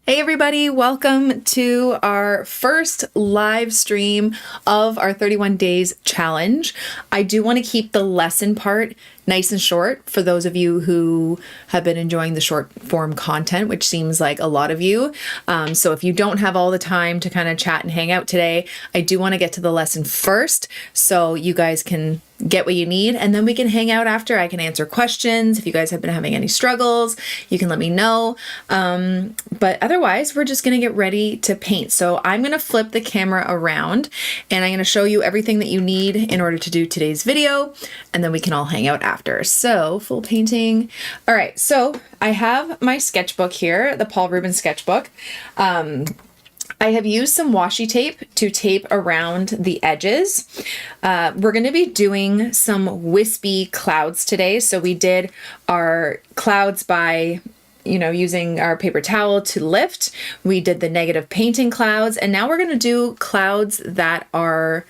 Hey everybody, welcome to our first live stream of our 31 days challenge. I do want to keep the lesson part nice and short for those of you who have been enjoying the short form content, which seems like a lot of you. So if you don't have all the time to kind of chat and hang out today, I do want to get to the lesson first so you guys can get what you need, and then we can hang out after. I can answer questions. If you guys have been having any struggles, you can let me know. But otherwise, we're just going to get ready to paint. So I'm going to flip the camera around and I'm going to show you everything that you need in order to do today's video, and then we can all hang out after. So full painting. All right, so I have my sketchbook here, the Paul Rubens sketchbook. I have used some washi tape to tape around the edges. We're going to be doing some wispy clouds today. So we did our clouds by, using our paper towel to lift. We did the negative painting clouds, and now we're going to do clouds that are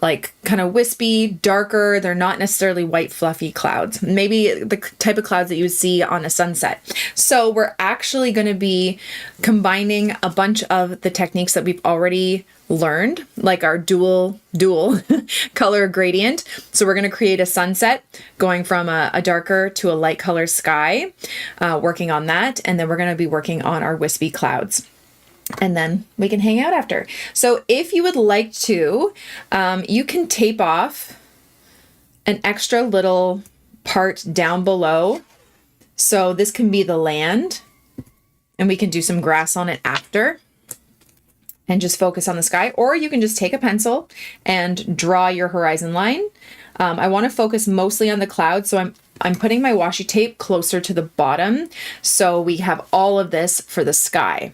like kind of wispy, darker. They're not necessarily white fluffy clouds, maybe the type of clouds that you would see on a sunset. So we're actually going to be combining a bunch of the techniques that we've already learned, like our dual color gradient. So we're going to create a sunset going from a darker to a light color sky, working on that. And then we're going to be working on our wispy clouds. And then we can hang out after. So if you would like to, you can tape off an extra little part down below. So this can be the land, and we can do some grass on it after and just focus on the sky. Or you can just take a pencil and draw your horizon line. I want to focus mostly on the clouds, so I'm putting my washi tape closer to the bottom so we have all of this for the sky.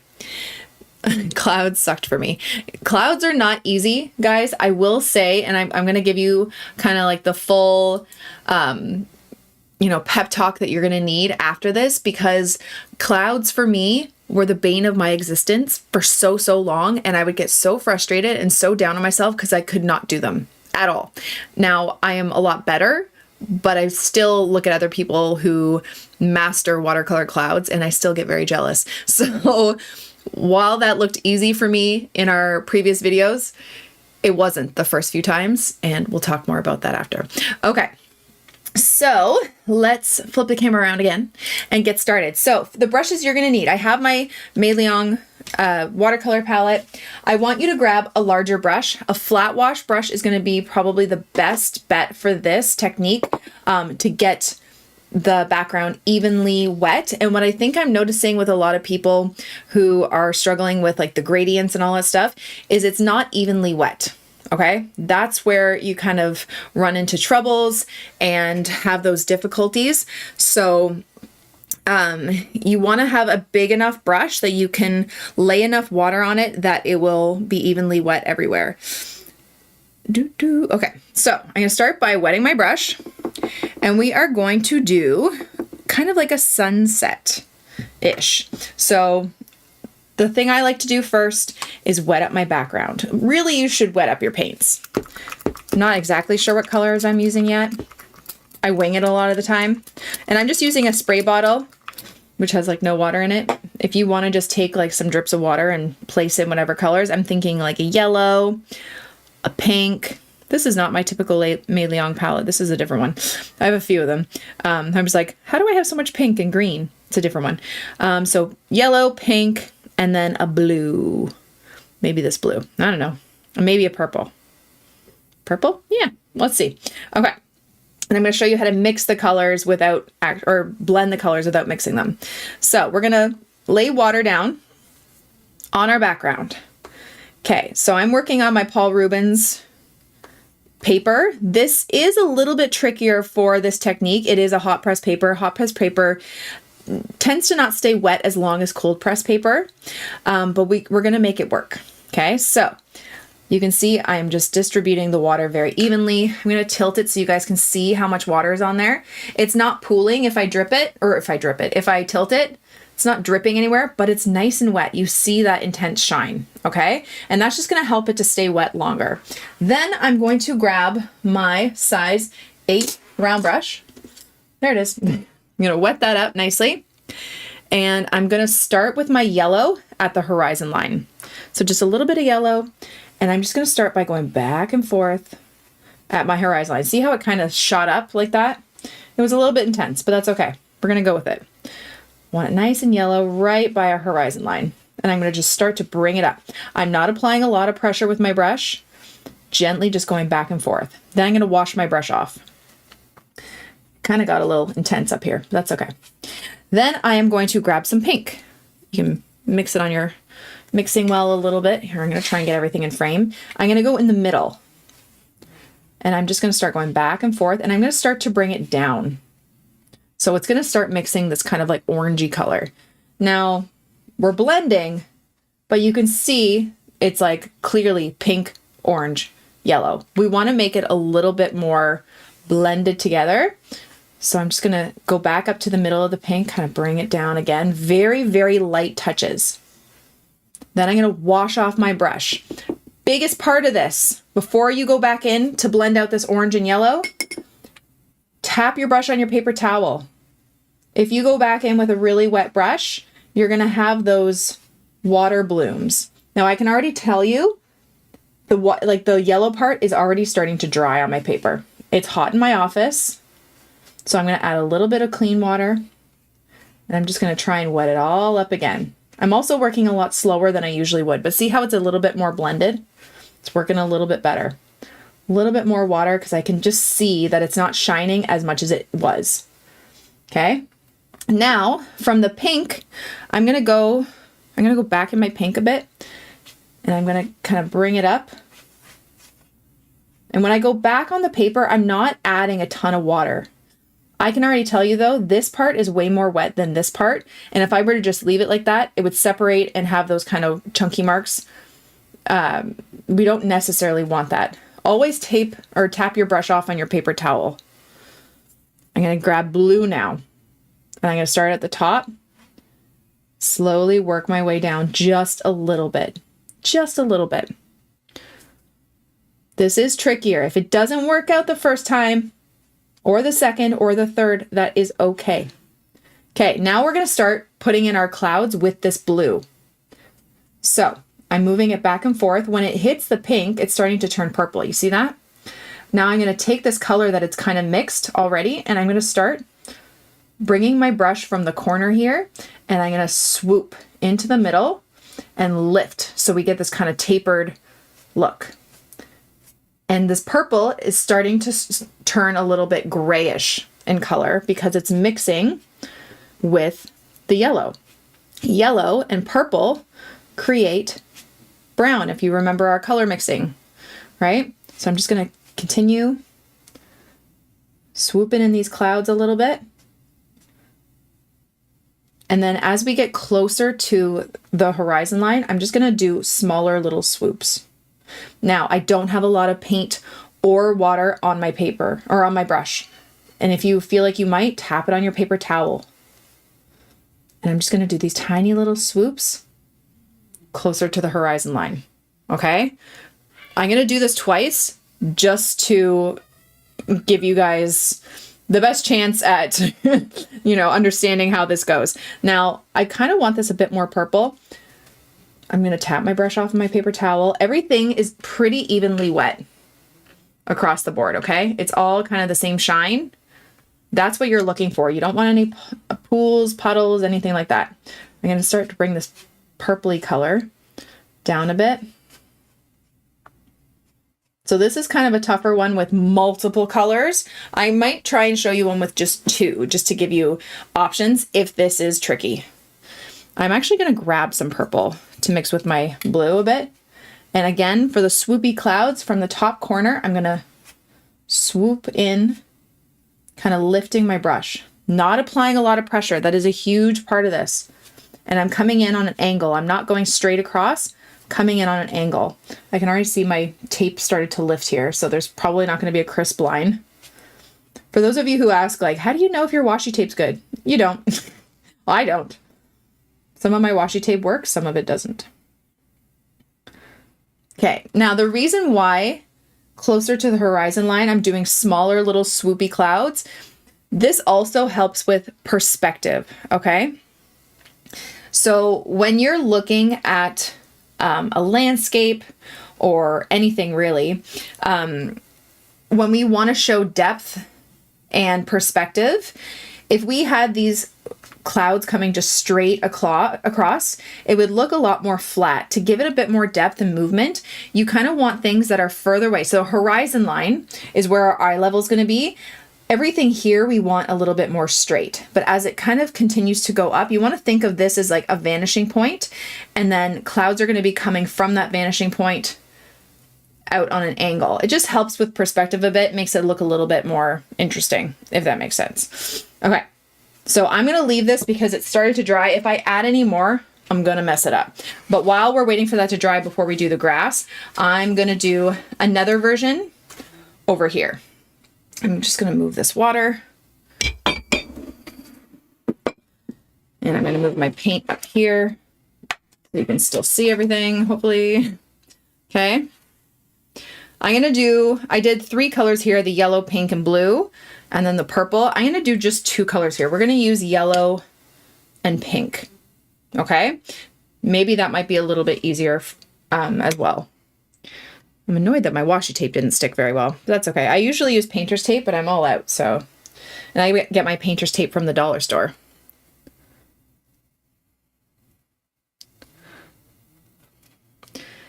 Clouds sucked for me. Clouds are not easy, guys. I will say, and I'm going to give you kind of like the full, pep talk that you're going to need after this, because clouds for me were the bane of my existence for so, so long. And I would get so frustrated and so down on myself because I could not do them at all. Now I am a lot better, but I still look at other people who master watercolor clouds and I still get very jealous. So while that looked easy for me in our previous videos, it wasn't the first few times, and we'll talk more about that after. Okay, so let's flip the camera around again and get started. So the brushes you're gonna need, I have my Meliong watercolor palette. I want you to grab a larger brush. A flat wash brush is gonna be probably the best bet for this technique to get the background evenly wet. And what I think I'm noticing with a lot of people who are struggling with like the gradients and all that stuff is it's not evenly wet. Okay, that's where you kind of run into troubles and have those difficulties. So you want to have a big enough brush that you can lay enough water on it that it will be evenly wet everywhere. Okay, so I'm going to start by wetting my brush, and we are going to do kind of like a sunset-ish. So the thing I like to do first is wet up my background. Really, you should wet up your paints. I'm not exactly sure what colors I'm using yet. I wing it a lot of the time. And I'm just using a spray bottle, which has like no water in it. If you want to just take like some drips of water and place in whatever colors, I'm thinking like a yellow, a pink. This is not my typical Meliong palette. This is a different one. I have a few of them. I'm just like, how do I have so much pink and green? It's a different one. So yellow, pink, and then a blue. Maybe this blue. I don't know. Maybe a purple. Purple? Yeah. Let's see. Okay. And I'm going to show you how to mix the colors without, or blend the colors without mixing them. So we're going to lay water down on our background. Okay, so I'm working on my Paul Rubens paper. This is a little bit trickier for this technique. It is a hot press paper. Hot press paper tends to not stay wet as long as cold press paper, but we're going to make it work. Okay, so you can see I'm just distributing the water very evenly. I'm going to tilt it so you guys can see how much water is on there. It's not pooling if I drip it, or if I tilt it. It's not dripping anywhere, but it's nice and wet. You see that intense shine, okay? And that's just gonna help it to stay wet longer. Then I'm going to grab my size 8 round brush. There it is. I'm gonna wet that up nicely. And I'm gonna start with my yellow at the horizon line. So just a little bit of yellow, and I'm just gonna start by going back and forth at my horizon line. See how it kind of shot up like that? It was a little bit intense, but that's okay. We're gonna go with it. Want it nice and yellow right by our horizon line. And I'm going to just start to bring it up. I'm not applying a lot of pressure with my brush, gently just going back and forth. Then I'm going to wash my brush off. Kind of got a little intense up here, but that's okay. Then I am going to grab some pink. You can mix it on your mixing well a little bit. Here, I'm going to try and get everything in frame. I'm going to go in the middle. And I'm just going to start going back and forth, and I'm going to start to bring it down. So it's going to start mixing this kind of like orangey color. Now we're blending, but you can see it's like clearly pink, orange, yellow. We want to make it a little bit more blended together. So I'm just going to go back up to the middle of the pink, kind of bring it down again. Very, very light touches. Then I'm going to wash off my brush. Biggest part of this, before you go back in to blend out this orange and yellow, tap your brush on your paper towel. If you go back in with a really wet brush, you're going to have those water blooms. Now I can already tell you the yellow part is already starting to dry on my paper. It's hot in my office. So I'm going to add a little bit of clean water, and I'm just going to try and wet it all up again. I'm also working a lot slower than I usually would, but see how it's a little bit more blended? It's working a little bit better. A little bit more water because I can just see that it's not shining as much as it was. Okay. Now from the pink, I'm going to go back in my pink a bit, and I'm going to kind of bring it up. And when I go back on the paper, I'm not adding a ton of water. I can already tell you though, this part is way more wet than this part. And if I were to just leave it like that, it would separate and have those kind of chunky marks. We don't necessarily want that. Always tape or tap your brush off on your paper towel. I'm going to grab blue now. And I'm going to start at the top. Slowly work my way down just a little bit. Just a little bit. This is trickier. If it doesn't work out the first time, or the second, or the third, that is okay. Okay, now we're going to start putting in our clouds with this blue. So I'm moving it back and forth. When it hits the pink, it's starting to turn purple. You see that? Now I'm going to take this color that it's kind of mixed already, and I'm going to start bringing my brush from the corner here, and I'm going to swoop into the middle and lift so we get this kind of tapered look. And this purple is starting to turn a little bit grayish in color because it's mixing with the yellow. Yellow and purple create brown, if you remember our color mixing, right? So I'm just going to continue swooping in these clouds a little bit. And then as we get closer to the horizon line, I'm just going to do smaller little swoops. Now, I don't have a lot of paint or water on my paper or on my brush. And if you feel like you might, tap it on your paper towel. And I'm just going to do these tiny little swoops closer to the horizon line. Okay? I'm going to do this twice just to give you guys the best chance at, understanding how this goes. Now, I kind of want this a bit more purple. I'm going to tap my brush off of my paper towel. Everything is pretty evenly wet across the board, okay? It's all kind of the same shine. That's what you're looking for. You don't want any pools, puddles, anything like that. I'm going to start to bring this purpley color down a bit. So this is kind of a tougher one with multiple colors. I might try and show you one with just two, just to give you options if this is tricky. I'm actually going to grab some purple to mix with my blue a bit. And again, for the swoopy clouds from the top corner, I'm going to swoop in, kind of lifting my brush, not applying a lot of pressure. That is a huge part of this. And I'm coming in on an angle. I'm not going straight across, coming in on an angle. I can already see my tape started to lift here, so there's probably not going to be a crisp line. For those of you who ask, like, how do you know if your washi tape's good? You don't. Well, I don't. Some of my washi tape works, some of it doesn't. Okay, now the reason why closer to the horizon line I'm doing smaller little swoopy clouds, this also helps with perspective, okay? So when you're looking at a landscape or anything really, when we want to show depth and perspective, if we had these clouds coming just straight across, it would look a lot more flat. To give it a bit more depth and movement, you kind of want things that are further away. So horizon line is where our eye level is going to be. Everything here we want a little bit more straight, but as it kind of continues to go up, you want to think of this as like a vanishing point, and then clouds are going to be coming from that vanishing point out on an angle. It just helps with perspective a bit, makes it look a little bit more interesting, if that makes sense. Okay. So I'm going to leave this because it started to dry. If I add any more, I'm going to mess it up. But while we're waiting for that to dry before we do the grass, I'm going to do another version over here. I'm just going to move this water. And I'm going to move my paint up here so you can still see everything, hopefully. Okay. I did 3 colors here, the yellow, pink, and blue. And then the purple, I'm going to do just 2 colors here. We're going to use yellow and pink. Okay. Maybe that might be a little bit easier as well. I'm annoyed that my washi tape didn't stick very well. But that's okay. I usually use painter's tape, but I'm all out. So, and I get my painter's tape from the dollar store.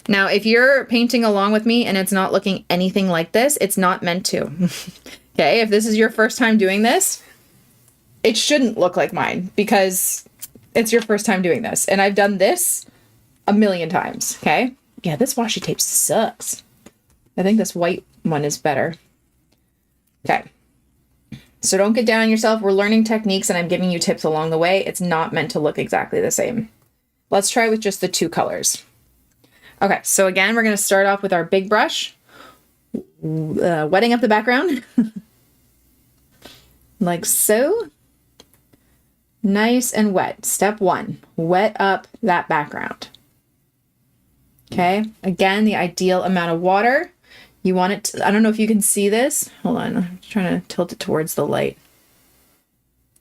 Now, if you're painting along with me and it's not looking anything like this, it's not meant to. Okay, if this is your first time doing this, it shouldn't look like mine because it's your first time doing this. And I've done this a million times, okay? Yeah, this washi tape sucks. I think this white one is better. Okay. So don't get down on yourself. We're learning techniques and I'm giving you tips along the way. It's not meant to look exactly the same. Let's try with just the 2 colors. Okay, so again, we're going to start off with our big brush, wetting up the background, like so. Nice and wet. Step 1, wet up that background. Okay, again, the ideal amount of water. You want it to, I don't know if you can see this. Hold on, I'm trying to tilt it towards the light.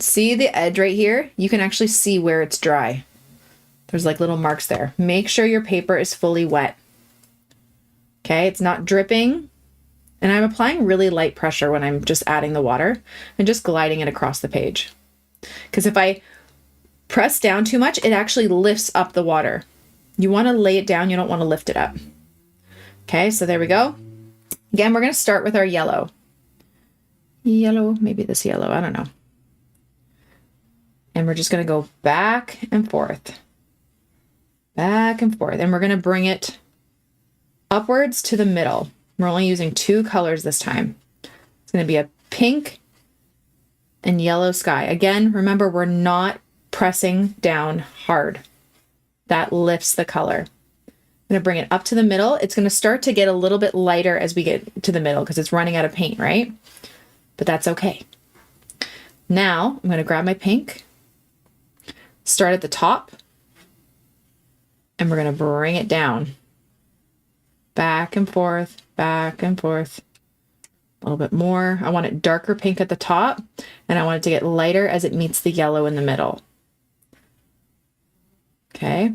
See the edge right here? You can actually see where it's dry. There's like little marks there. Make sure your paper is fully wet. Okay, it's not dripping. And I'm applying really light pressure when I'm just adding the water and just gliding it across the page. Because if I press down too much, it actually lifts up the water. You want to lay it down, you don't want to lift it up. Okay, so there we go. Again, we're going to start with our yellow. Yellow, maybe this yellow, I don't know. And we're just going to go back and forth. Back and forth. And we're going to bring it upwards to the middle. We're only using 2 colors this time. It's going to be a pink and yellow sky. Again, remember, we're not pressing down hard. That lifts the color. I'm going to bring it up to the middle. It's going to start to get a little bit lighter as we get to the middle because it's running out of paint, right? But that's okay. Now I'm going to grab my pink, start at the top, and we're going to bring it down. Back and forth, back and forth. A little bit more. I want it darker pink at the top, and I want it to get lighter as it meets the yellow in the middle. Okay.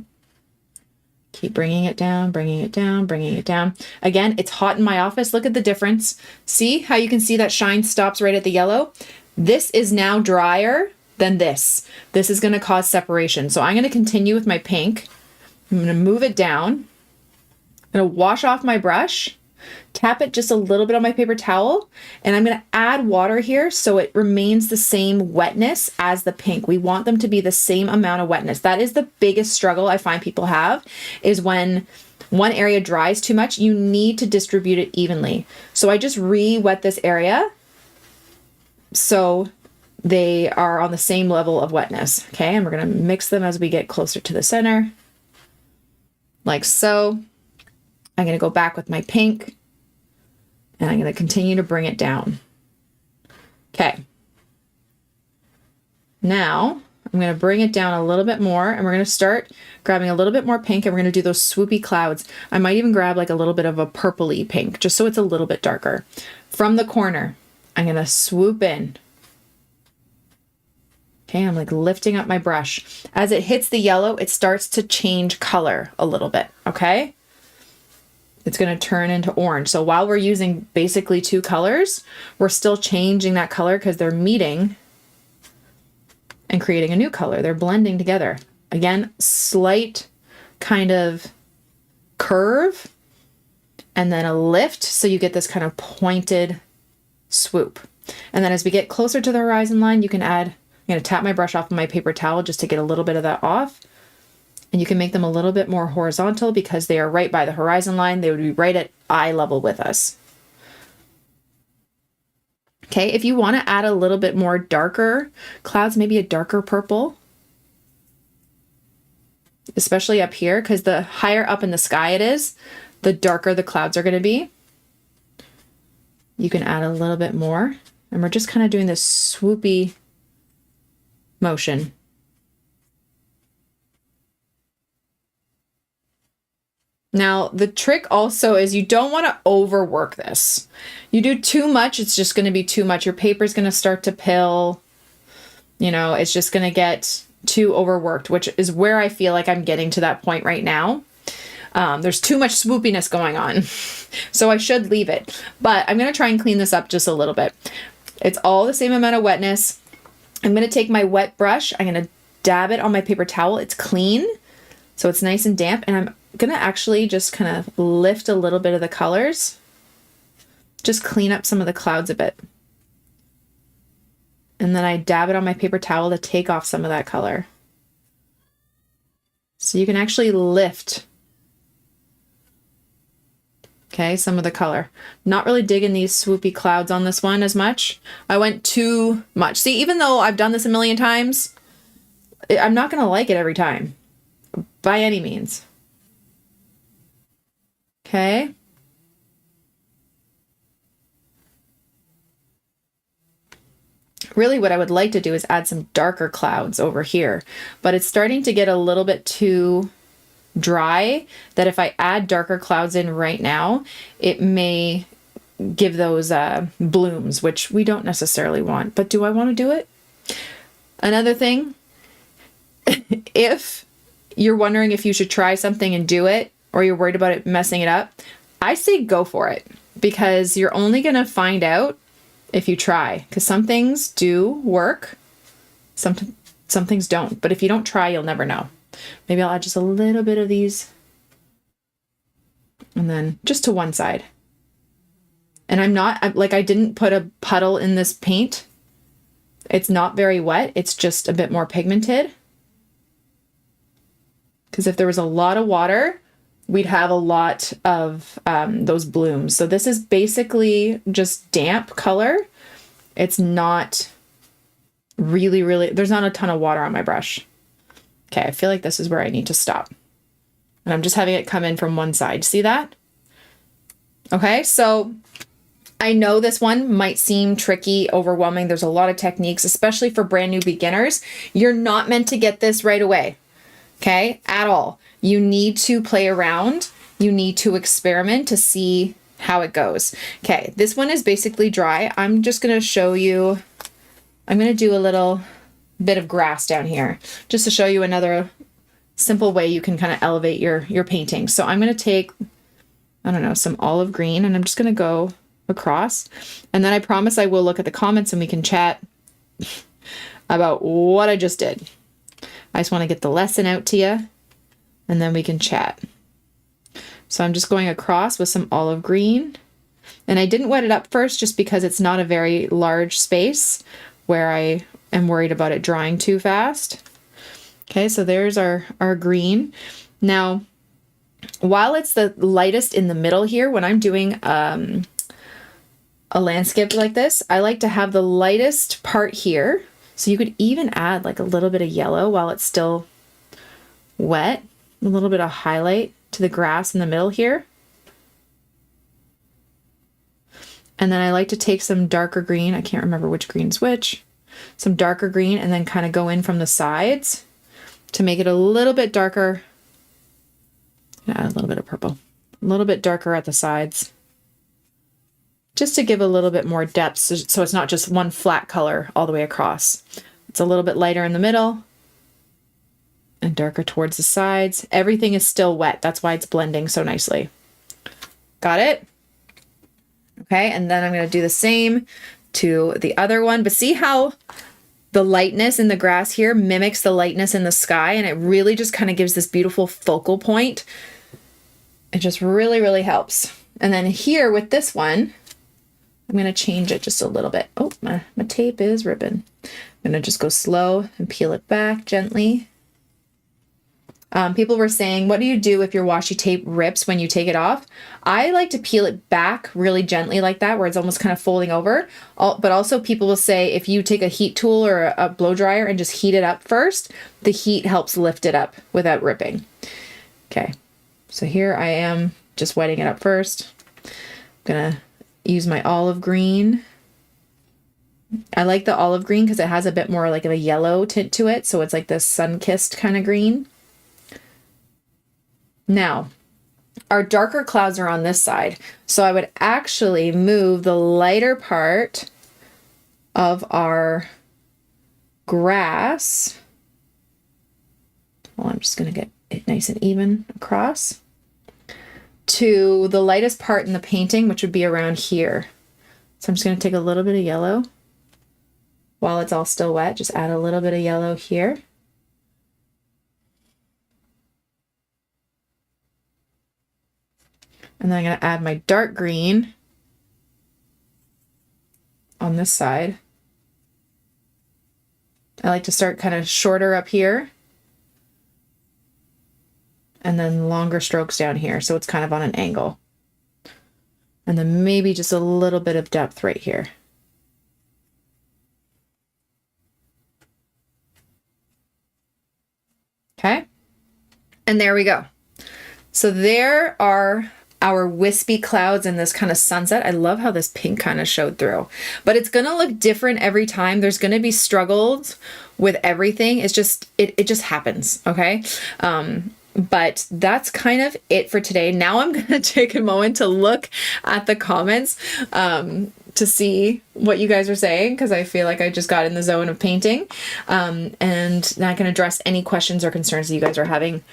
Keep bringing it down, bringing it down, bringing it down. Again, it's hot in my office. Look at the difference. See how you can see that shine stops right at the yellow? This is now drier than this. This is going to cause separation. So I'm going to continue with my pink. I'm going to move it down. I'm going to wash off my brush, tap it just a little bit on my paper towel, and I'm going to add water here so it remains the same wetness as the pink. We want them to be the same amount of wetness. That is the biggest struggle I find people have, is when one area dries too much, you need to distribute it evenly. So I just re-wet this area so they are on the same level of wetness. Okay, and we're going to mix them as we get closer to the center, like so. I'm going to go back with my pink, and I'm going to continue to bring it down. Okay. Now I'm going to bring it down a little bit more, and we're going to start grabbing a little bit more pink, and we're going to do those swoopy clouds. I might even grab like a little bit of a purpley pink, just so it's a little bit darker. From the corner, I'm going to swoop in. Okay, I'm like lifting up my brush. As it hits the yellow, it starts to change color a little bit, okay? It's going to turn into orange. So while we're using basically 2 colors, we're still changing that color because they're meeting and creating a new color. They're blending together. Again, slight kind of curve and then a lift. So you get this kind of pointed swoop. And then as we get closer to the horizon line, you can add, I'm going to tap my brush off of my paper towel just to get a little bit of that off. And you can make them a little bit more horizontal because they are right by the horizon line. They would be right at eye level with us. Okay, if you want to add a little bit more darker clouds, maybe a darker purple, especially up here, because the higher up in the sky it is, the darker the clouds are going to be. You can add a little bit more. And we're just kind of doing this swoopy motion. Now, the trick also is you don't want to overwork this. You do too much, it's just going to be too much. Your paper's going to start to pill. You know, it's just going to get too overworked, which is where I feel like I'm getting to that point right now. There's too much swoopiness going on. So I should leave it. But I'm going to try and clean this up just a little bit. It's all the same amount of wetness. I'm going to take my wet brush. I'm going to dab it on my paper towel. It's clean, so it's nice and damp. And I'm gonna actually just kind of lift a little bit of the colors, just clean up some of the clouds a bit. And then I dab it on my paper towel to take off some of that color. So you can actually lift Okay, some of the color. Not really digging these swoopy clouds on this one as much. I went too much. See, even though I've done this a million times, I'm not gonna like it every time, by any means. Okay. Really what I would like to do is add some darker clouds over here, but it's starting to get a little bit too dry that if I add darker clouds in right now, it may give those blooms, which we don't necessarily want. But do I want to do it? Another thing, if you're wondering if you should try something and do it, or you're worried about it messing it up, I say go for it, because you're only going to find out if you try, because some things do work, some things don't. But if you don't try, you'll never know. Maybe I'll add just a little bit of these, and then just to one side. And I didn't put a puddle in this paint. It's not very wet. It's just a bit more pigmented. Because if there was a lot of water, we'd have a lot of those blooms. So this is basically just damp color. It's not really, there's not a ton of water on my brush. Okay, I feel like this is where I need to stop. And I'm just having it come in from one side. See that? Okay, so I know this one might seem tricky, overwhelming. There's a lot of techniques, especially for brand new beginners. You're not meant to get this right away, okay, at all. You need to play around. You need to experiment to see how it goes. Okay, this one is basically dry. I'm just going to show you, I'm going to do a little bit of grass down here just to show you another simple way you can kind of elevate your painting. So I'm going to take, I don't know, some olive green, and I'm just going to go across, and then I promise I will look at the comments and we can chat about what I just did. I just want to get the lesson out to you, and then we can chat. So I'm just going across with some olive green, and I didn't wet it up first just because it's not a very large space where I am worried about it drying too fast. Okay, so there's our green. Now, while it's the lightest in the middle here, when I'm doing a landscape like this, I like to have the lightest part here. So you could even add like a little bit of yellow while it's still wet, a little bit of highlight to the grass in the middle here. And then I like to take some darker green, I can't remember which green's which, some darker green, and then kind of go in from the sides to make it a little bit darker. Add a little bit of purple, a little bit darker at the sides, just to give a little bit more depth, so it's not just one flat color all the way across. It's a little bit lighter in the middle and darker towards the sides. Everything is still wet. That's why it's blending so nicely. Got it? Okay, and then I'm going to do the same to the other one. But see how the lightness in the grass here mimics the lightness in the sky, and it really just kind of gives this beautiful focal point. It just really, really helps. And then here with this one, I'm going to change it just a little bit. Oh, my tape is ripping. I'm going to just go slow and peel it back gently. People were saying, what do you do if your washi tape rips when you take it off? I like to peel it back really gently like that, where it's almost kind of folding over. But also people will say if you take a heat tool or a blow dryer and just heat it up first, the heat helps lift it up without ripping. Okay, so here I am just wetting it up first. I'm gonna use my olive green. I like the olive green because it has a bit more like of a yellow tint to it, so it's like this sun-kissed kind of green. Now, our darker clouds are on this side, so I would actually move the lighter part of our grass. Well, I'm just going to get it nice and even across to the lightest part in the painting, which would be around here. So I'm just going to take a little bit of yellow while it's all still wet. Just add a little bit of yellow here. And then I'm going to add my dark green on this side. I like to start kind of shorter up here and then longer strokes down here, so it's kind of on an angle. And then maybe just a little bit of depth right here. Okay. And there we go. So there are our wispy clouds and this kind of sunset. I love how this pink kind of showed through, but it's going to look different every time. There's going to be struggles with everything. It's just, it just happens. Okay. But that's kind of it for today. Now I'm going to take a moment to look at the comments, to see what you guys are saying, because I feel like I just got in the zone of painting. And then I can address any questions or concerns that you guys are having.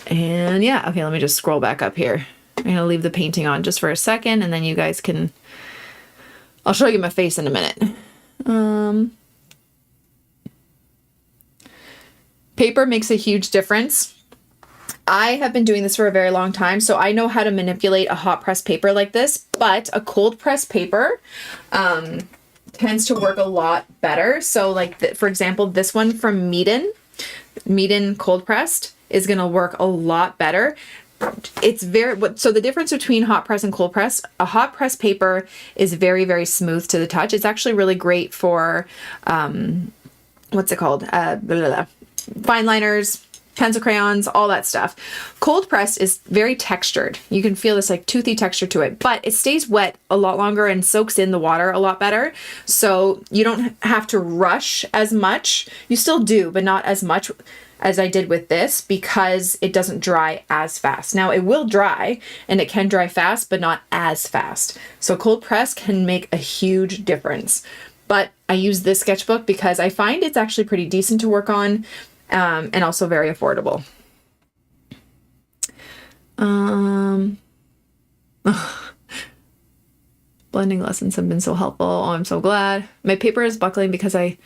And yeah, okay, let me just scroll back up here. I'm going to leave the painting on just for a second, and then you guys can, I'll show you my face in a minute. Paper makes a huge difference. I have been doing this for a very long time, so I know how to manipulate a hot press paper like this, but a cold press paper tends to work a lot better. So like, for example, this one from Meeden cold pressed is going to work a lot better. It's very, so the difference between hot press and cold press, a hot press paper is very, very smooth to the touch. It's actually really great for, what's it called? Fine liners, pencil crayons, all that stuff. Cold pressed is very textured. You can feel this like toothy texture to it, but it stays wet a lot longer and soaks in the water a lot better. So you don't have to rush as much. You still do, but not as much as I did with this, because it doesn't dry as fast. Now it will dry, and it can dry fast, but not as fast. So cold press can make a huge difference. But I use this sketchbook because I find it's actually pretty decent to work on, and also very affordable. Blending lessons have been so helpful. Oh, I'm so glad. My paper is buckling because I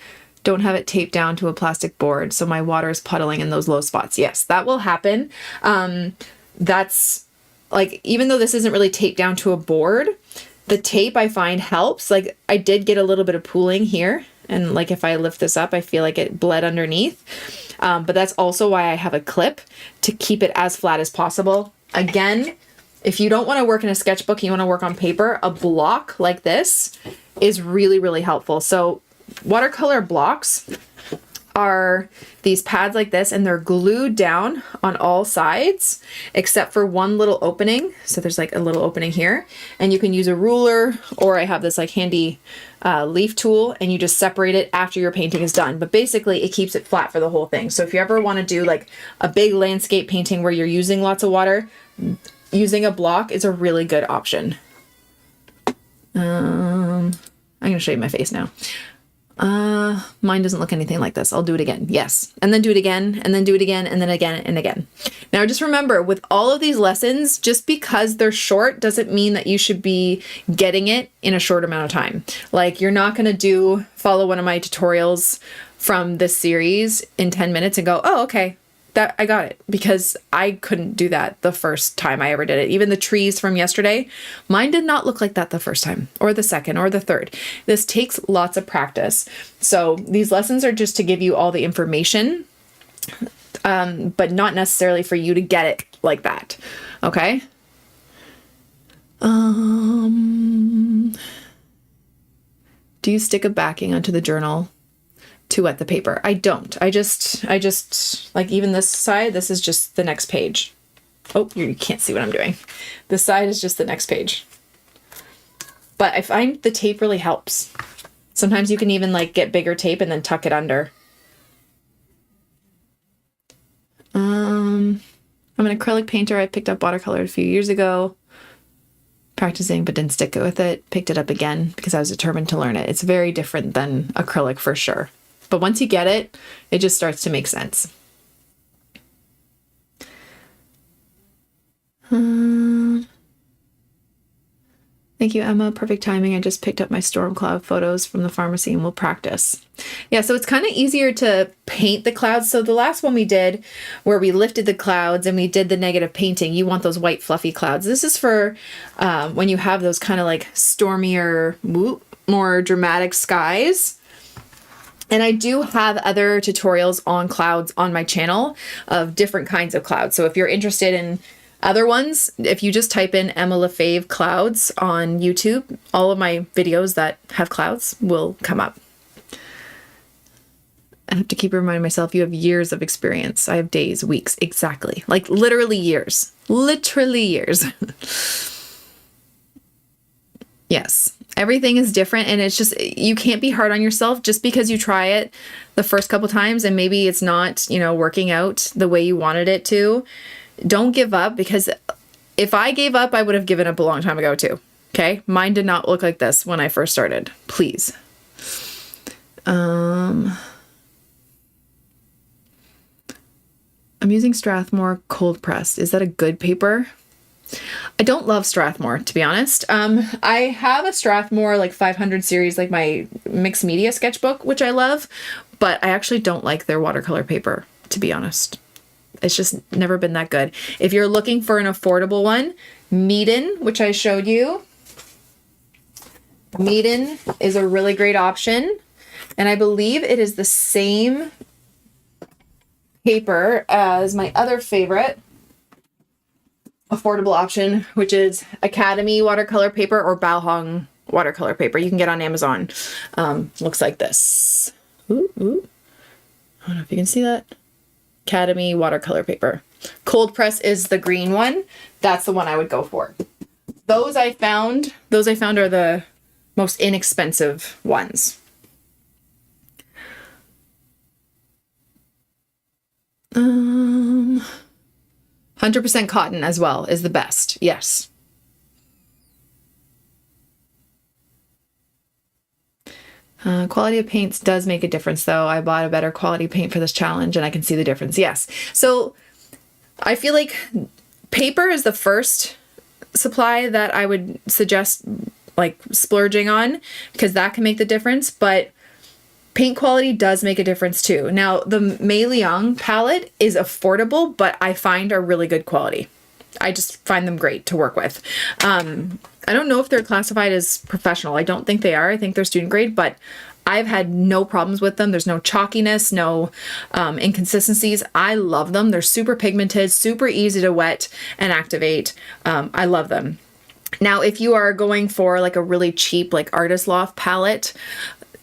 don't have it taped down to a plastic board, so my water is puddling in those low spots. Yes, that will happen. That's like, even though this isn't really taped down to a board, the tape I find helps. Like, I did get a little bit of pooling here, and like if I lift this up, I feel like it bled underneath. But that's also why I have a clip to keep it as flat as possible. Again, if you don't want to work in a sketchbook, you want to work on paper, a block like this is really, really helpful. So watercolor blocks are these pads like this, and they're glued down on all sides except for one little opening. So there's like a little opening here, and you can use a ruler, or I have this like handy leaf tool, and you just separate it after your painting is done. But basically it keeps it flat for the whole thing. So if you ever want to do like a big landscape painting where you're using lots of water, using a block is a really good option. I'm going to show you my face now. Mine doesn't look anything like this. I'll do it again. Yes. And then do it again, and then do it again, and then again and again. Now just remember, with all of these lessons, just because they're short doesn't mean that you should be getting it in a short amount of time. Like, you're not going to follow one of my tutorials from this series in 10 minutes and go, oh, okay, that I got it, because I couldn't do that the first time I ever did it. Even the trees from yesterday, mine did not look like that the first time, or the second, or the third. This takes lots of practice. So these lessons are just to give you all the information, but not necessarily for you to get it like that. Okay. Do you stick a backing onto the journal to wet the paper? I don't. I just like, even this side, this is just the next page. Oh, you can't see what I'm doing. This side is just the next page. But I find the tape really helps. Sometimes you can even like get bigger tape and then tuck it under. I'm an acrylic painter. I picked up watercolor a few years ago, practicing, but didn't stick with it. Picked it up again because I was determined to learn it. It's very different than acrylic for sure. But once you get it, it just starts to make sense. Thank you, Emma. Perfect timing. I just picked up my storm cloud photos from the pharmacy and we'll practice. Yeah, so it's kind of easier to paint the clouds. So the last one we did, where we lifted the clouds and we did the negative painting, you want those white fluffy clouds. This is for when you have those kind of like stormier, more dramatic skies. And I do have other tutorials on clouds on my channel of different kinds of clouds. So if you're interested in Other ones, if you just type in Emma LaFave clouds on YouTube, all of my videos that have clouds will come up. I have to keep reminding myself, you have years of experience. I have days, weeks, exactly. Like literally years. Literally years. Yes. Everything is different, and it's just, you can't be hard on yourself just because you try it the first couple times and maybe it's not, you know, working out the way you wanted it to. Don't give up, because if I gave up, I would have given up a long time ago too. Okay? Mine did not look like this when I first started. Please. I'm using Strathmore cold pressed. Is that a good paper? I don't love Strathmore, to be honest. I have a Strathmore like 500 series, like my mixed media sketchbook, which I love, but I actually don't like their watercolor paper, to be honest. It's just never been that good. If you're looking for an affordable one, Meeden, which I showed you. Meeden is a really great option. And I believe it is the same paper as my other favorite affordable option, which is Academy watercolor paper or Balhong watercolor paper. You can get on Amazon. Looks like this. Ooh, ooh. I don't know if you can see that. Academy watercolor paper. Cold press is the green one. That's the one I would go for. Those I found are the most inexpensive ones. 100% cotton as well is the best. Yes. Quality of paints does make a difference, though. I bought a better quality paint for this challenge and I can see the difference. Yes. So I feel like paper is the first supply that I would suggest like splurging on, because that can make the difference. But paint quality does make a difference too. Now, the Mei Liang palette is affordable, but I find are really good quality. I just find them great to work with. I don't know if they're classified as professional. I don't think they are. I think they're student grade, but I've had no problems with them. There's no chalkiness, no inconsistencies. I love them. They're super pigmented, super easy to wet and activate. I love them. Now, if you are going for like a really cheap, like Artist Loft palette,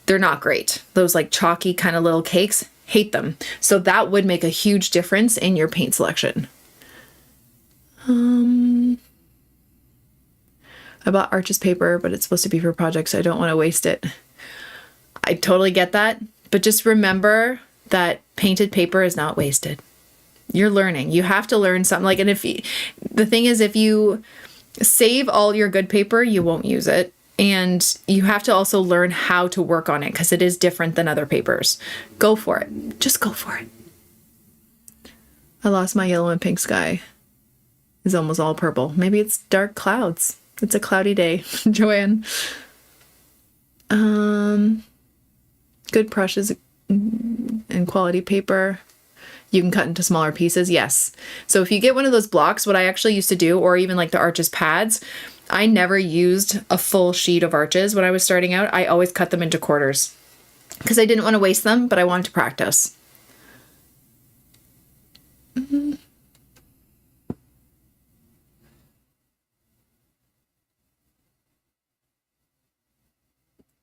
they're not great. Those like chalky kind of little cakes, hate them. So that would make a huge difference in your paint selection. I bought Arches paper, but it's supposed to be for projects, so I don't want to waste it. I totally get that, but just remember that painted paper is not wasted. You're learning. You have to learn something. Like, and the thing is, if you save all your good paper, you won't use it. And you have to also learn how to work on it, because it is different than other papers. Go for it. Just go for it. I lost my yellow and pink sky. It's almost all purple. Maybe it's dark clouds. It's a cloudy day. Joanne. Good brushes and quality paper. You can cut into smaller pieces. Yes. So if you get one of those blocks, what I actually used to do, or even like the Arches pads, I never used a full sheet of Arches when I was starting out. I always cut them into quarters because I didn't want to waste them, but I wanted to practice.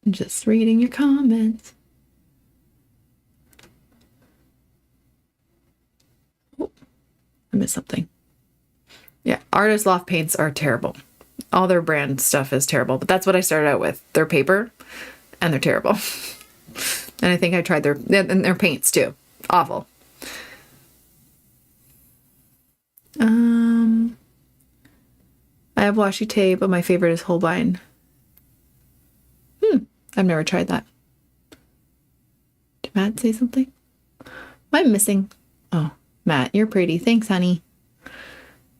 Just reading your comments. Oh, I missed something. Yeah, Artist Loft paints are terrible. All their brand stuff is terrible, but that's what I started out with. Their paper, and they're terrible. And I think I tried their paints too. Awful. I have washi tape, but my favorite is Holbein. I've never tried that. Did Matt say something? Am I missing? Oh, Matt, you're pretty. Thanks, honey.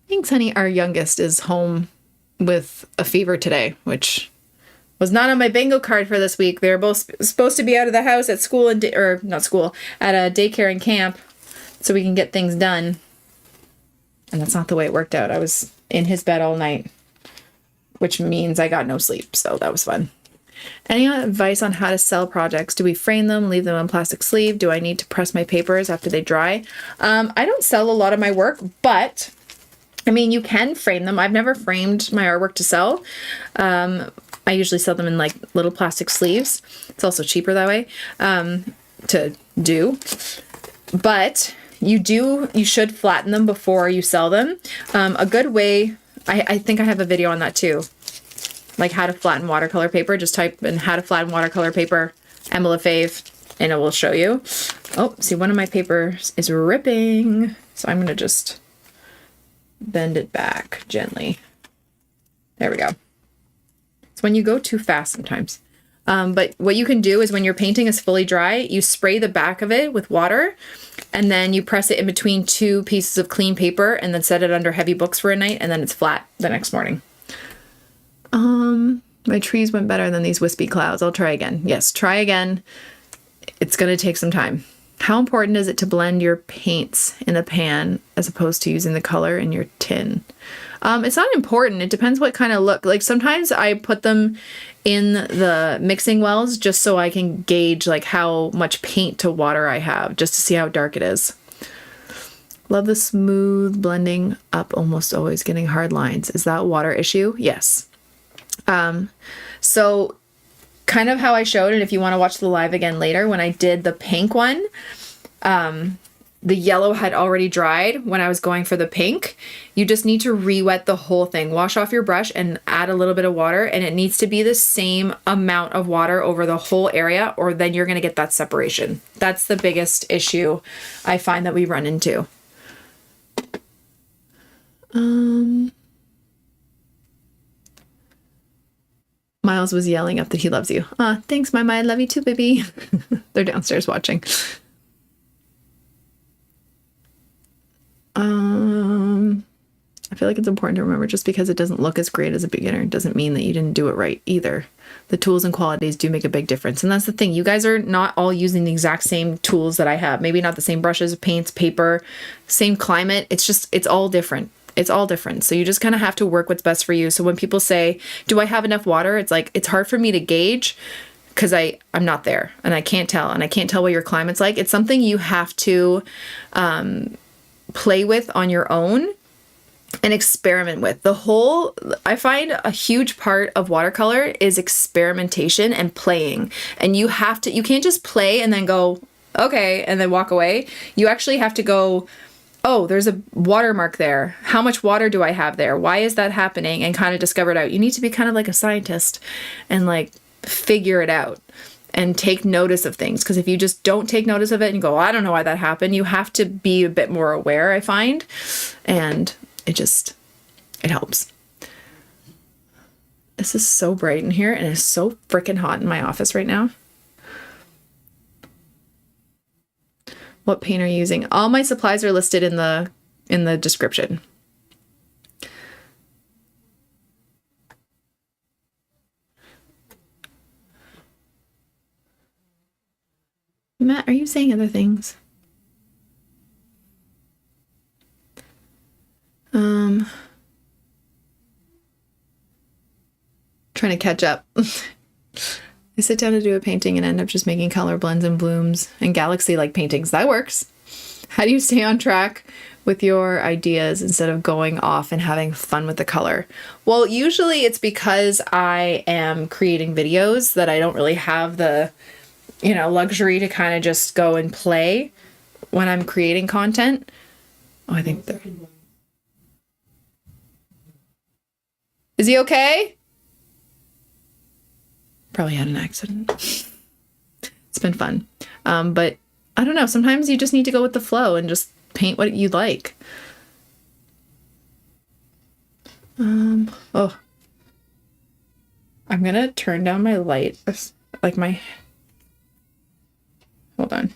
Thanks, honey. Our youngest is home with a fever today, which was not on my bingo card for this week. They're both supposed to be out of the house at school or not school, at a daycare and camp, so we can get things done. And that's not the way it worked out. I was in his bed all night, which means I got no sleep. So that was fun. Any advice on how to sell projects? Do we frame them, leave them on plastic sleeve? Do I need to press my papers after they dry? I don't sell a lot of my work, but I mean, you can frame them. I've never framed my artwork to sell. I usually sell them in like little plastic sleeves. It's also cheaper that way to do. But you should flatten them before you sell them. A good way, I think I have a video on that too. Like how to flatten watercolor paper. Just type in how to flatten watercolor paper, Emma LaFave, and it will show you. Oh, see, one of my papers is ripping. So I'm going to just bend it back gently. There we go. It's when you go too fast sometimes. But what you can do is when your painting is fully dry, you spray the back of it with water, and then you press it in between two pieces of clean paper and then set it under heavy books for a night, and then it's flat the next morning. My trees went better than these wispy clouds. I'll try again. Yes, try again. It's going to take some time. How important is it to blend your paints in a pan as opposed to using the color in your tin? It's not important. It depends what kind of look. Like sometimes I put them in the mixing wells just so I can gauge like how much paint to water I have, just to see how dark it is. Love the smooth blending up, almost always getting hard lines. Is that a water issue? Yes. So kind of how I showed it, if you want to watch the live again later, when I did the pink one, the yellow had already dried when I was going for the pink. You just need to re-wet the whole thing. Wash off your brush and add a little bit of water, and it needs to be the same amount of water over the whole area, or then you're going to get that separation. That's the biggest issue I find that we run into. Miles was yelling up that he loves you. Thanks, Mama. I love you too, baby. They're downstairs watching. I feel like it's important to remember just because it doesn't look as great as a beginner doesn't mean that you didn't do it right either. The tools and qualities do make a big difference. And that's the thing. You guys are not all using the exact same tools that I have. Maybe not the same brushes, paints, paper, same climate. It's all different. It's all different. So you just kind of have to work what's best for you. So when people say, do I have enough water? It's like, it's hard for me to gauge because I'm not there and I can't tell. And I can't tell what your climate's like. It's something you have to play with on your own and experiment with. I find a huge part of watercolor is experimentation and playing. And you can't just play and then go, okay, and then walk away. You actually have to go, oh, there's a watermark there. How much water do I have there? Why is that happening? And kind of discover it out. You need to be kind of like a scientist and like figure it out and take notice of things. Because if you just don't take notice of it and go, I don't know why that happened, you have to be a bit more aware, I find. And it helps. This is so bright in here and it's so freaking hot in my office right now. What paint are you using? All my supplies are listed in the description. Matt, are you saying other things? Trying to catch up. I sit down to do a painting and end up just making color blends and blooms and galaxy-like paintings. That works. How do you stay on track with your ideas instead of going off and having fun with the color? Well, usually it's because I am creating videos that I don't really have the, luxury to kind of just go and play when I'm creating content. Oh, I think they're... Is he okay? Probably had an accident. It's been fun. But I don't know. Sometimes you just need to go with the flow and just paint what you like. Oh, I'm going to turn down my light. Hold on.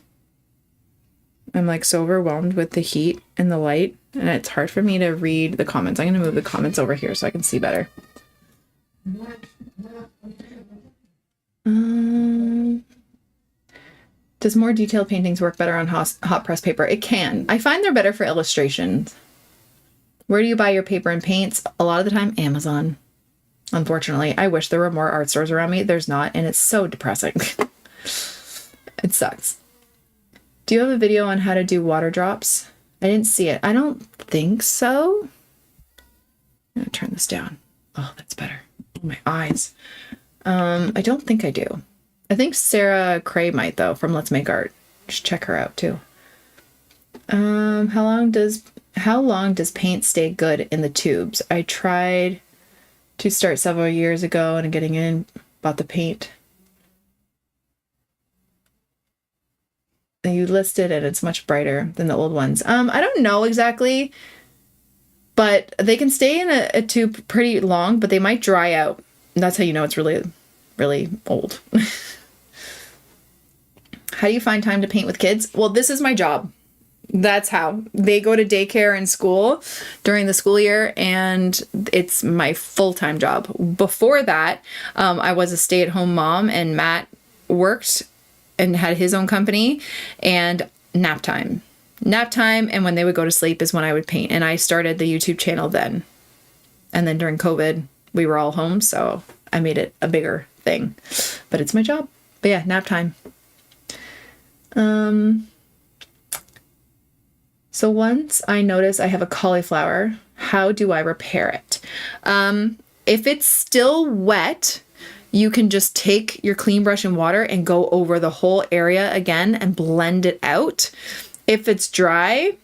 I'm like so overwhelmed with the heat and the light, and it's hard for me to read the comments. I'm going to move the comments over here so I can see better. Does more detailed paintings work better on hot press paper? It can. I find they're better for illustrations. Where do you buy your paper and paints? A lot of the time, Amazon. Unfortunately, I wish there were more art stores around me. There's not, and it's so depressing. It sucks. Do you have a video on how to do water drops? I didn't see it. I don't think so. I'm gonna turn this down. Oh, that's better. Oh, my eyes. I don't think I do. I think Sarah Cray might though, from Let's Make Art. Just check her out too. How long does paint stay good in the tubes? I tried to start several years ago and getting in, bought the paint. You listed it, it's much brighter than the old ones. I don't know exactly, but they can stay in a tube pretty long, but they might dry out. And that's how you know it's really, really old. How do you find time to paint with kids? Well, this is my job. That's how. They go to daycare and school during the school year, and it's my full-time job. Before that, I was a stay-at-home mom, and Matt worked and had his own company, and nap time. Nap time, and when they would go to sleep is when I would paint. And I started the YouTube channel then. And then during COVID, we were all home, so I made it a bigger thing. But it's my job. But yeah, nap time. So once I notice I have a cauliflower, how do I repair it? If it's still wet, you can just take your clean brush and water and go over the whole area again and blend it out. If it's dry,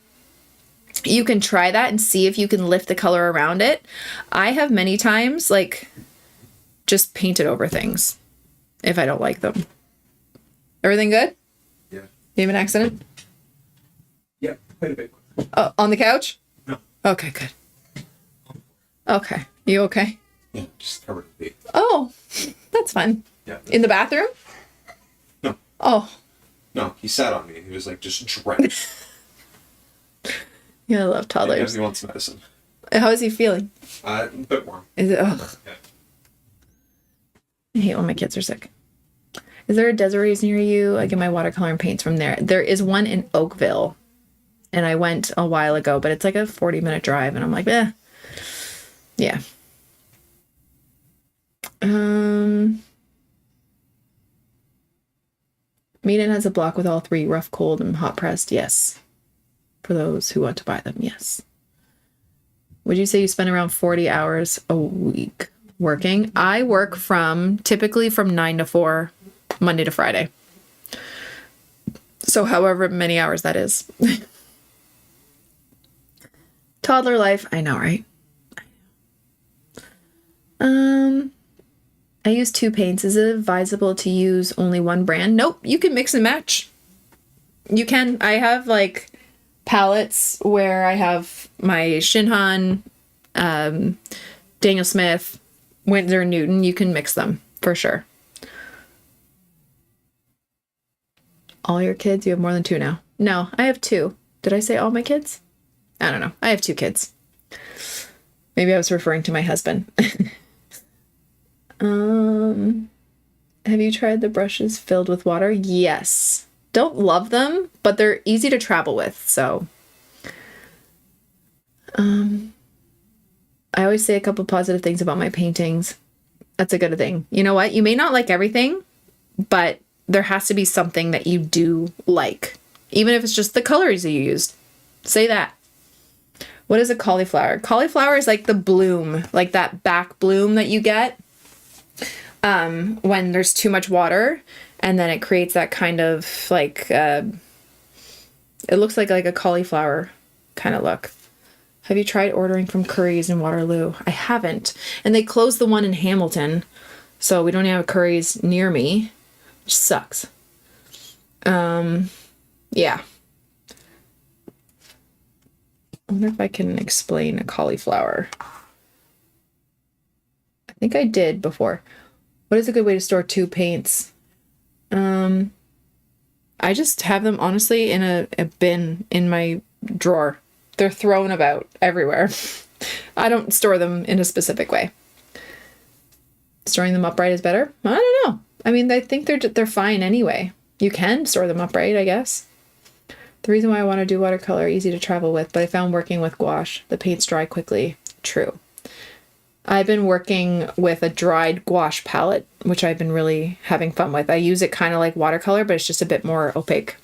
you can try that and see if you can lift the color around it. I have many times just painted over things if I don't like them. Everything good? Yeah. You have an accident? Yeah, quite a bit. Oh, on the couch? No. Okay, good. Okay. You okay? Yeah, just covered in paint. Oh, that's fun. Yeah. In the bathroom? No. Oh. No, he sat on me and he was just drenched. Yeah, I love toddlers. He wants medicine. How is he feeling? A bit warm. Is it? Ugh. Yeah. I hate when my kids are sick. Is there a Desiree's near you? I get my watercolor and paints from there. There is one in Oakville, and I went a while ago, but it's like a 40-minute drive, and I'm like, eh. Yeah. Maiden has a block with all three, rough, cold, and hot pressed. Yes. For those who want to buy them, yes. Would you say you spend around 40 hours a week working? I work typically from 9 to 4, Monday to Friday. So however many hours that is. Toddler life. I know, right? I use 2 paints. Is it advisable to use only one brand? Nope. You can mix and match. You can. I have palettes where I have my Shinhan, Daniel Smith, Winsor & Newton. You can mix them for sure. All your kids? You have more than 2 now? No, I have 2. Did I say all my kids? I don't know. I have 2 kids. Maybe I was referring to my husband. Have you tried the brushes filled with water? Yes. Don't love them, but they're easy to travel with, so. I always say a couple positive things about my paintings. That's a good thing. You know what? You may not like everything, but there has to be something that you do like. Even if it's just the colors that you used. Say that. What is a cauliflower? Cauliflower is like the bloom, like that back bloom that you get when there's too much water, and then it creates that kind of it looks like a cauliflower kind of look. Have you tried ordering from Curry's in Waterloo? I haven't. And they closed the one in Hamilton, so we don't have Curry's near me, which sucks. Yeah. I wonder if I can explain a cauliflower. I think I did before. What is a good way to store 2 paints? I just have them honestly in a bin in my drawer. They're thrown about everywhere. I don't store them in a specific way. Storing them upright is better? I don't know. I mean, I think they're fine anyway. You can store them upright, I guess. The reason why I want to do watercolor, easy to travel with, but I found working with gouache, the paints dry quickly. True. I've been working with a dried gouache palette, which I've been really having fun with. I use it kind of like watercolor, but it's just a bit more opaque.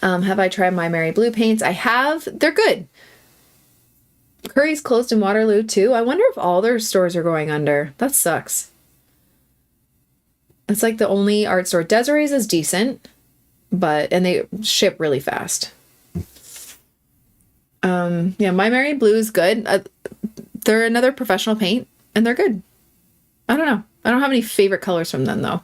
Have I tried My Mary Blue paints? I have. They're good. Curry's closed in Waterloo too. I wonder if all their stores are going under. That sucks. It's like the only art store. Desiree's is decent, and they ship really fast. Yeah, My Mary Blue is good. They're another professional paint, and they're good. I don't know. I don't have any favorite colors from them, though.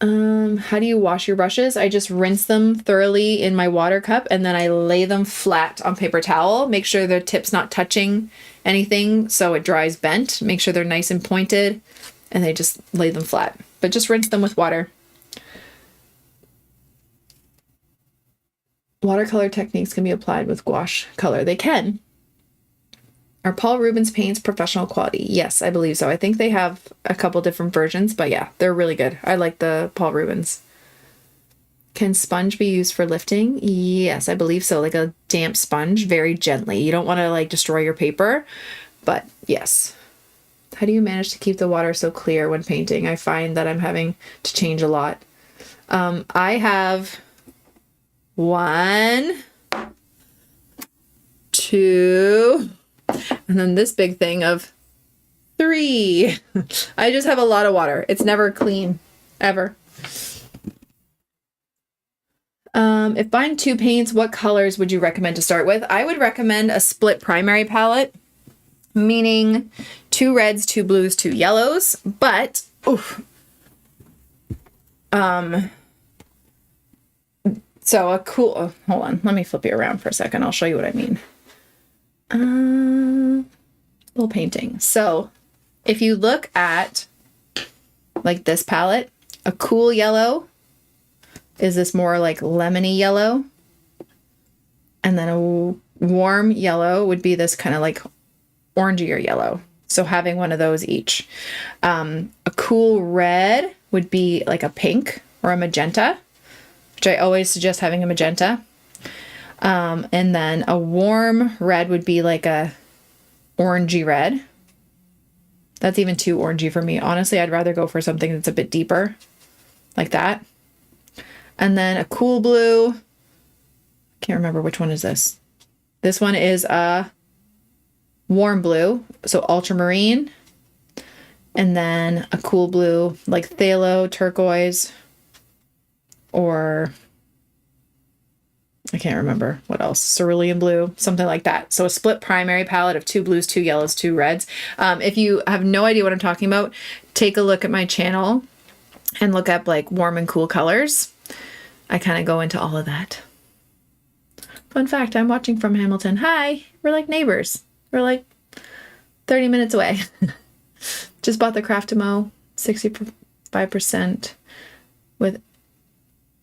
How do you wash your brushes? I just rinse them thoroughly in my water cup, and then I lay them flat on paper towel. Make sure their tip's not touching anything so it dries bent. Make sure they're nice and pointed, and they just lay them flat. But just rinse them with water. Watercolor techniques can be applied with gouache color. They can. Are Paul Rubens paints professional quality? Yes, I believe so. I think they have a couple different versions, but yeah, they're really good. I like the Paul Rubens. Can sponge be used for lifting? Yes, I believe so. Like a damp sponge, very gently. You don't want to like destroy your paper, but yes. How do you manage to keep the water so clear when painting? I find that I'm having to change a lot. I have 1, 2, and then this big thing of 3. I just have a lot of water. It's never clean, ever. If buying 2 paints, what colors would you recommend to start with? I would recommend a split primary palette, meaning 2 reds, 2 blues, 2 yellows, but, so a cool, hold on, let me flip you around for a second. I'll show you what I mean. Little painting. So if you look at like this palette, a cool yellow is this more like lemony yellow. And then a warm yellow would be this kind of like orangier yellow. So having one of those each. A cool red would be like a pink or a magenta, which I always suggest having a magenta. And then a warm red would be like a orangey red. That's even too orangey for me. Honestly, I'd rather go for something that's a bit deeper, like that. And then a cool blue. Can't remember which one is this. This one is a warm blue, so ultramarine. And then a cool blue, like phthalo turquoise, or I can't remember what else, cerulean blue, something like that. So a split primary palette of 2 blues, 2 yellows, 2 reds. If you have no idea what I'm talking about, take a look at my channel and look up like warm and cool colors. I kind of go into all of that. Fun fact, I'm watching from Hamilton. Hi, we're like neighbors. We're like 30 minutes away. Just bought the Craftimo 65% with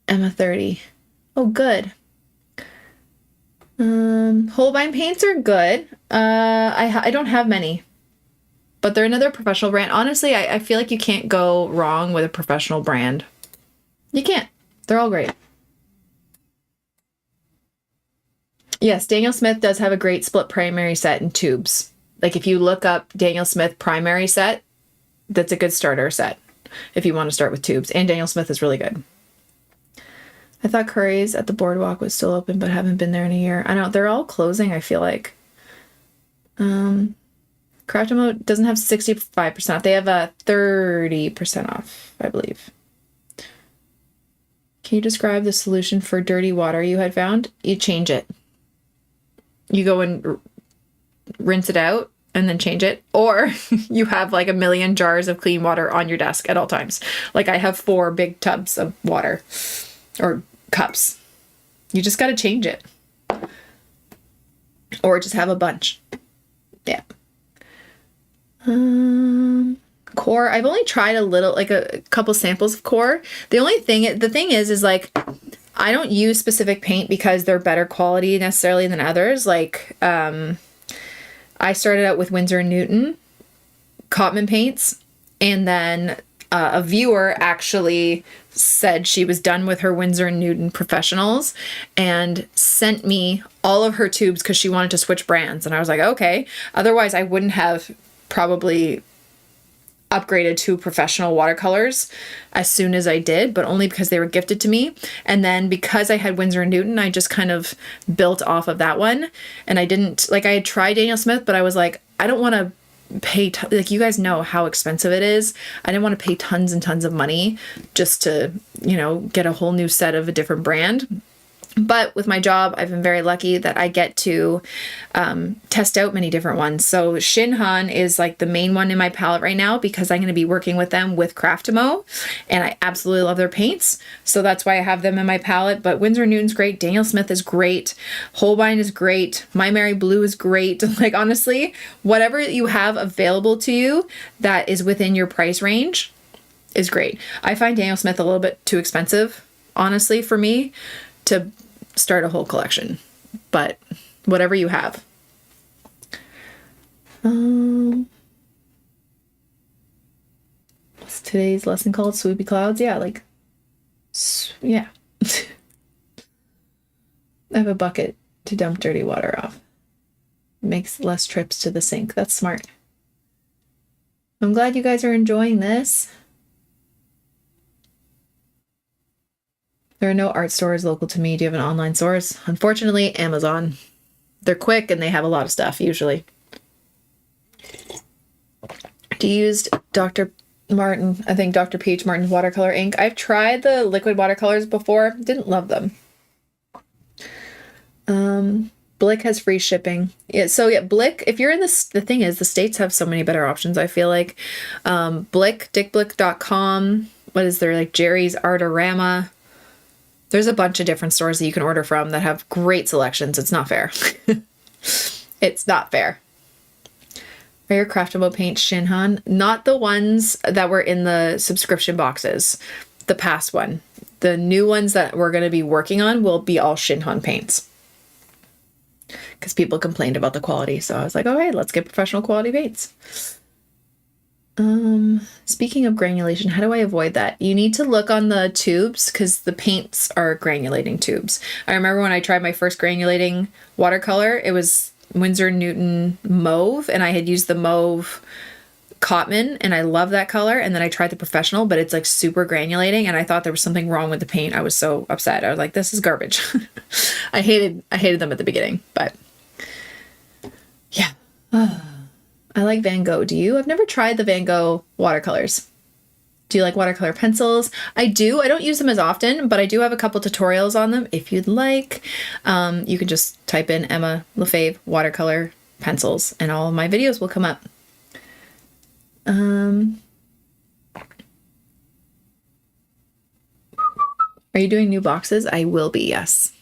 Emma 30. Oh, good. Holbein paints are good. I don't have many, but they're another professional brand. Honestly, I feel like you can't go wrong with a professional brand. You can't. They're all great. Yes, Daniel Smith does have a great split primary set in tubes. Like if you look up Daniel Smith primary set, that's a good starter set if you want to start with tubes. And Daniel Smith is really good. I thought Curry's at the boardwalk was still open, but haven't been there in a year. I know they're all closing, I feel like. Craftimo doesn't have 65% off. They have a 30% off, I believe. Can you describe the solution for dirty water you had found? You change it. You go and rinse it out and then change it. Or you have like a million jars of clean water on your desk at all times. Like I have 4 big tubs of water or cups. You just got to change it. Or just have a bunch. Yeah. Core. I've only tried a little, like a couple samples of core. The thing is like, I don't use specific paint because they're better quality necessarily than others. Like, I started out with Winsor & Newton Cotman paints, and then a viewer actually said she was done with her Winsor & Newton professionals and sent me all of her tubes because she wanted to switch brands. And I was like, okay. Otherwise, I wouldn't have probably upgraded to professional watercolors as soon as I did, but only because they were gifted to me. And then because I had Winsor & Newton, I just kind of built off of that one. And I didn't, like, I had tried Daniel Smith, but I was like, I don't want to pay, like, you guys know how expensive it is. I didn't want to pay tons and tons of money just to, you know, get a whole new set of a different brand. But with my job, I've been very lucky that I get to test out many different ones. So Shinhan is like the main one in my palette right now because I'm going to be working with them with Craftimo, and I absolutely love their paints. So that's why I have them in my palette. But Winsor & Newton's great. Daniel Smith is great. Holbein is great. My Mary Blue is great. Like, honestly, whatever you have available to you that is within your price range is great. I find Daniel Smith a little bit too expensive, honestly, for me to start a whole collection, but whatever you have. What's today's lesson called? Swoopy Clouds? Yeah, like, yeah. I have a bucket to dump dirty water off. Makes less trips to the sink. That's smart. I'm glad you guys are enjoying this. There are no art stores local to me. Do you have an online source? Unfortunately, Amazon. They're quick and they have a lot of stuff usually. Do you use Dr. Martin? I think Dr. Peach Martin's watercolor ink. I've tried the liquid watercolors before. Didn't love them. Blick has free shipping. Yeah, so yeah, Blick, if you're in the thing is, the States have so many better options, I feel like. Blick, dickblick.com. What is there? Like Jerry's Artorama. There's a bunch of different stores that you can order from that have great selections. It's not fair. It's not fair. Are your Craftable paints Shinhan? Not the ones that were in the subscription boxes. The past one. The new ones that we're going to be working on will be all Shinhan paints. Because people complained about the quality. So I was like, all right, let's get professional quality paints. Speaking of granulation, how do I avoid that? You need to look on the tubes because the paints are granulating tubes. I remember when I tried my first granulating watercolor, it was Winsor & Newton mauve, and I had used the mauve Cotman, and I love that color. And then I tried the professional, but it's like super granulating, and I thought there was something wrong with the paint. I was so upset. I was like, this is garbage. I hated them at the beginning, but yeah. I like Van Gogh. Do you? I've never tried the Van Gogh watercolors. Do you like watercolor pencils? I do. I don't use them as often, but I do have a couple tutorials on them if you'd like. You can just type in Emma Lefebvre watercolor pencils and all of my videos will come up. Are you doing new boxes? I will be, yes.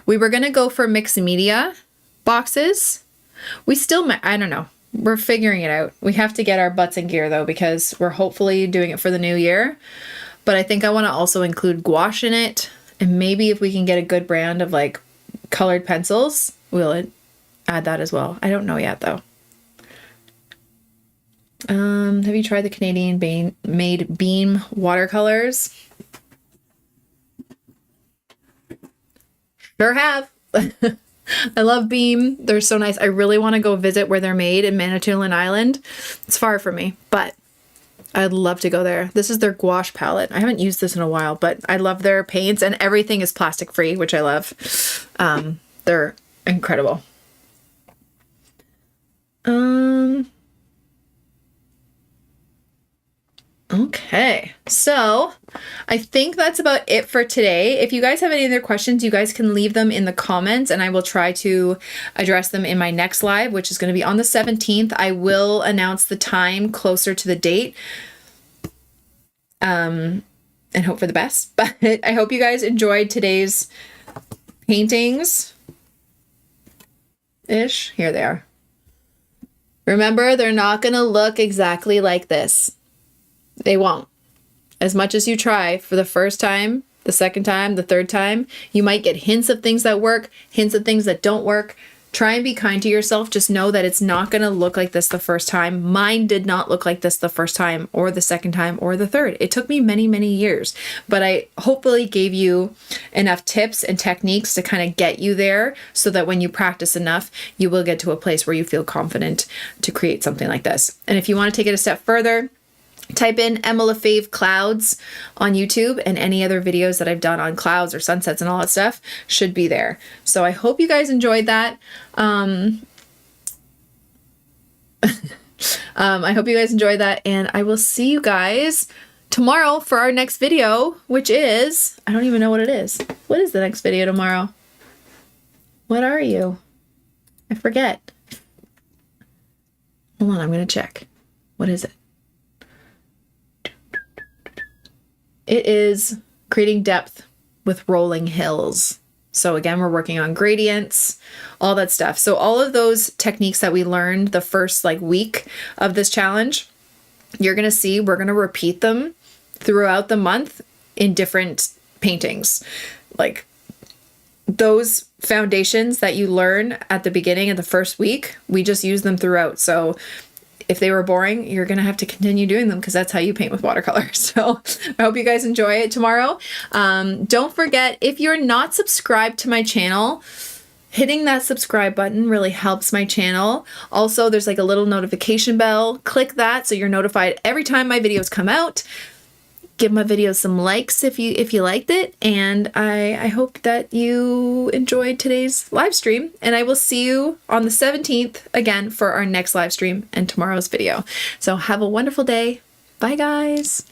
We were going to go for mixed media boxes. We still, I don't know. We're figuring it out. We have to get our butts in gear though, because we're hopefully doing it for the new year. But I think I want to also include gouache in it. And maybe if we can get a good brand of like colored pencils, we'll add that as well. I don't know yet though. Have you tried the Canadian made Beam watercolors? Sure have. I love Beam. They're so nice. I really want to go visit where they're made in Manitoulin Island. It's far from me, but I'd love to go there. This is their gouache palette. I haven't used this in a while, but I love their paints, and everything is plastic free, which I love. They're incredible. Okay, so I think that's about it for today. If you guys have any other questions, you guys can leave them in the comments and I will try to address them in my next live, which is going to be on the 17th. I will announce the time closer to the date and hope for the best. But I hope you guys enjoyed today's paintings-ish. Here they are. Remember, they're not going to look exactly like this. They won't. As much as you try for the first time, the second time, the third time, you might get hints of things that work, hints of things that don't work. Try and be kind to yourself. Just know that it's not going to look like this the first time. Mine did not look like this the first time or the second time or the third. It took me many, many years, but I hopefully gave you enough tips and techniques to kind of get you there so that when you practice enough, you will get to a place where you feel confident to create something like this. And if you want to take it a step further, type in Emma LaFave clouds on YouTube, and any other videos that I've done on clouds or sunsets and all that stuff should be there. So I hope you guys enjoyed that. I hope you guys enjoyed that, and I will see you guys tomorrow for our next video, which is, I don't even know what it is. What is the next video tomorrow? What are you? I forget. Hold on, I'm going to check. What is it? It is creating depth with rolling hills. So again, we're working on gradients, all that stuff. So all of those techniques that we learned the first week of this challenge, you're going to see we're going to repeat them throughout the month in different paintings. Like those foundations that you learn at the beginning of the first week, we just use them throughout. So if they were boring, you're going to have to continue doing them because that's how you paint with watercolor. So I hope you guys enjoy it tomorrow. Don't forget, if you're not subscribed to my channel, hitting that subscribe button really helps my channel. Also, there's a little notification bell. Click that so you're notified every time my videos come out. Give my videos some likes if you liked it, and I hope that you enjoyed today's live stream, and I will see you on the 17th again for our next live stream and tomorrow's video. So have a wonderful day. Bye guys.